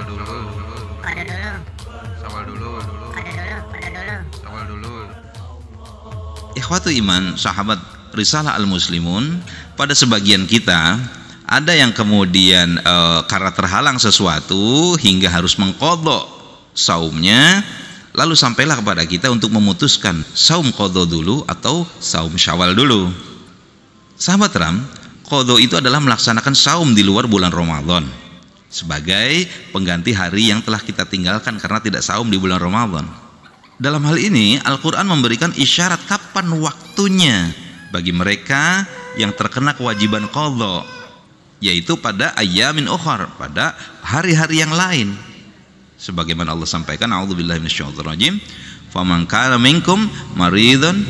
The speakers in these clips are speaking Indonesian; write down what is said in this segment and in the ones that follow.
dulu. Pada dulu. Sawal dulu. Pada dulu. Pada dulu. Sawal dulu. Ikhwatu iman, sahabat Risalah Al-Muslimun, pada sebagian kita ada yang kemudian karena terhalang sesuatu hingga harus mengqadha saumnya, lalu sampailah kepada kita untuk memutuskan saum qadha dulu atau saum Syawal dulu. Sahabat Ram, qadha itu adalah melaksanakan saum di luar bulan Ramadan sebagai pengganti hari yang telah kita tinggalkan karena tidak saum di bulan Ramadan. Dalam hal ini Al-Quran memberikan isyarat kapan waktunya bagi mereka yang terkena kewajiban qadha, yaitu pada ayyamin ukhar, pada hari-hari yang lain. Sebagaimana Allah sampaikan, a'udzubillahi minasyaitonirrajim, faman kana minkum maridun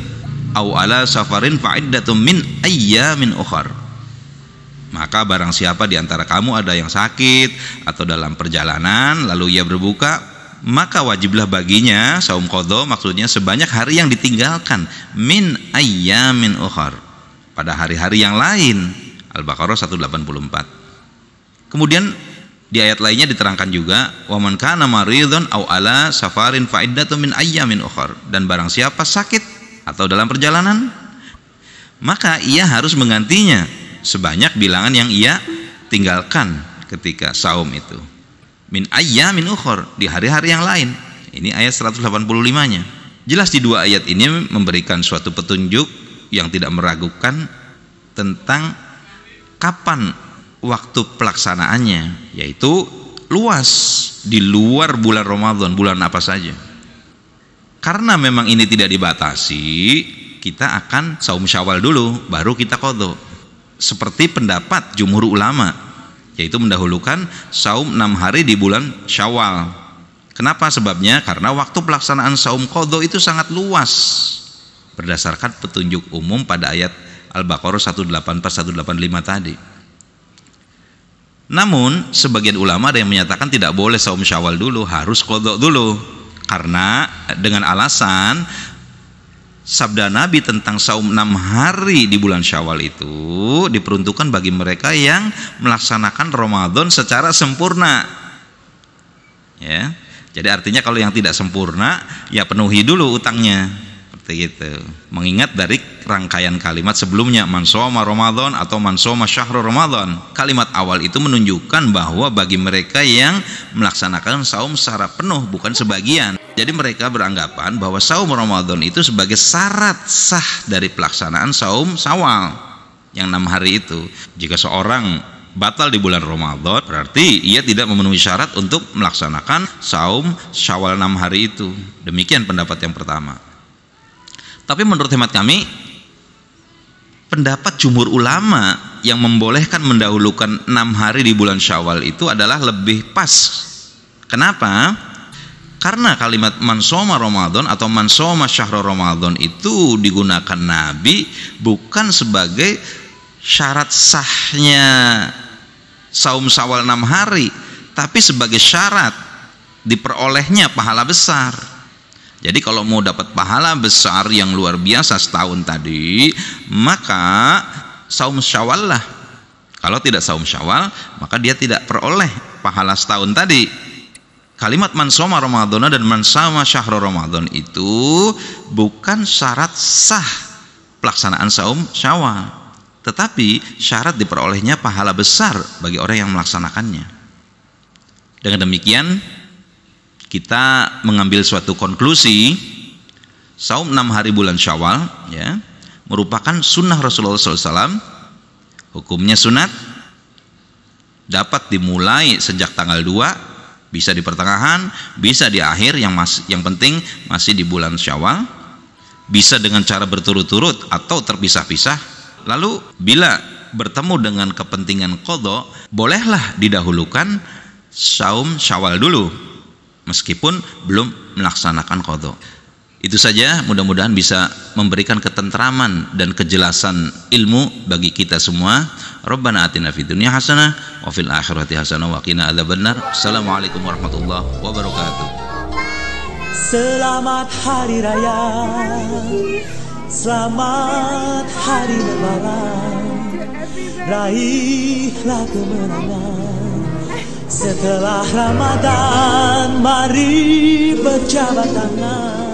aw ala safarin fa'iddatum min ayyamin ukhar. Maka barang siapa di antara kamu ada yang sakit atau dalam perjalanan lalu ia berbuka, maka wajiblah baginya saum qadha, maksudnya sebanyak hari yang ditinggalkan, min ayyamin ukhar, pada hari-hari yang lain. Al-Baqarah 184. Kemudian di ayat lainnya diterangkan juga, wa man kana maridun aw ala safarin fa iddatun min ayyamin ukhar, dan barang siapa sakit atau dalam perjalanan maka ia harus menggantinya sebanyak bilangan yang ia tinggalkan ketika saum itu, min ayyamin ukhar, di hari-hari yang lain. Ini ayat 185-nya. Jelas di dua ayat ini memberikan suatu petunjuk yang tidak meragukan tentang kapan waktu pelaksanaannya, yaitu luas, di luar bulan Ramadan, bulan apa saja. Karena memang ini tidak dibatasi, kita akan saum Syawal dulu baru kita qadha, seperti pendapat jumhur ulama, yaitu mendahulukan saum 6 hari di bulan Syawal. Kenapa? Sebabnya karena waktu pelaksanaan saum qadha itu sangat luas berdasarkan petunjuk umum pada ayat Al-Baqarah 184-185 tadi. Namun sebagian ulama ada yang menyatakan tidak boleh saum Syawal dulu, harus qadha dulu, karena dengan alasan sabda Nabi tentang saum 6 hari di bulan Syawal itu diperuntukkan bagi mereka yang melaksanakan Ramadan secara sempurna. Ya. Jadi artinya kalau yang tidak sempurna ya penuhi dulu utangnya. Seperti itu. Mengingat dari rangkaian kalimat sebelumnya, man shoma Ramadan atau man shoma syahrul Ramadan. Kalimat awal itu menunjukkan bahwa bagi mereka yang melaksanakan saum secara penuh, bukan sebagian. Jadi mereka beranggapan bahwa saum Ramadan itu sebagai syarat sah dari pelaksanaan saum Syawal yang 6 hari itu. Jika seorang batal di bulan Ramadan, berarti ia tidak memenuhi syarat untuk melaksanakan saum Syawal 6 hari itu. Demikian pendapat yang pertama. Tapi menurut hemat kami, pendapat jumhur ulama yang membolehkan mendahulukan 6 hari di bulan Syawal itu adalah lebih pas. Kenapa? Karena kalimat man shoma Ramadan atau man shoma syahrul Ramadan itu digunakan Nabi bukan sebagai syarat sahnya saum Syawal 6 hari, tapi sebagai syarat diperolehnya pahala besar. Jadi kalau mau dapat pahala besar yang luar biasa setahun tadi, maka saum Syawal lah. Kalau tidak saum Syawal, maka dia tidak peroleh pahala setahun tadi. Kalimat man shoma Ramadan dan man shoma syahrul Ramadan itu bukan syarat sah pelaksanaan saum Syawal, tetapi syarat diperolehnya pahala besar bagi orang yang melaksanakannya. Dengan demikian kita mengambil suatu konklusi, saum 6 hari bulan Syawal ya merupakan sunnah Rasulullah SAW. Hukumnya sunat, dapat dimulai sejak tanggal 2, bisa di pertengahan, bisa di akhir, yang penting masih di bulan Syawal. Bisa dengan cara berturut-turut atau terpisah-pisah. Lalu bila bertemu dengan kepentingan qadha, bolehlah didahulukan saum Syawal dulu meskipun belum melaksanakan qadha. Itu saja, mudah-mudahan bisa memberikan ketentraman dan kejelasan ilmu bagi kita semua. Rabbana atina fid dunya hasanah wa fil akhirati hasanah wa qina adzabannar. Assalamualaikum warahmatullahi wabarakatuh. Selamat hari raya, selamat hari lebaran, raihlah kemenangan setelah Ramadan, mari berjabat tangan.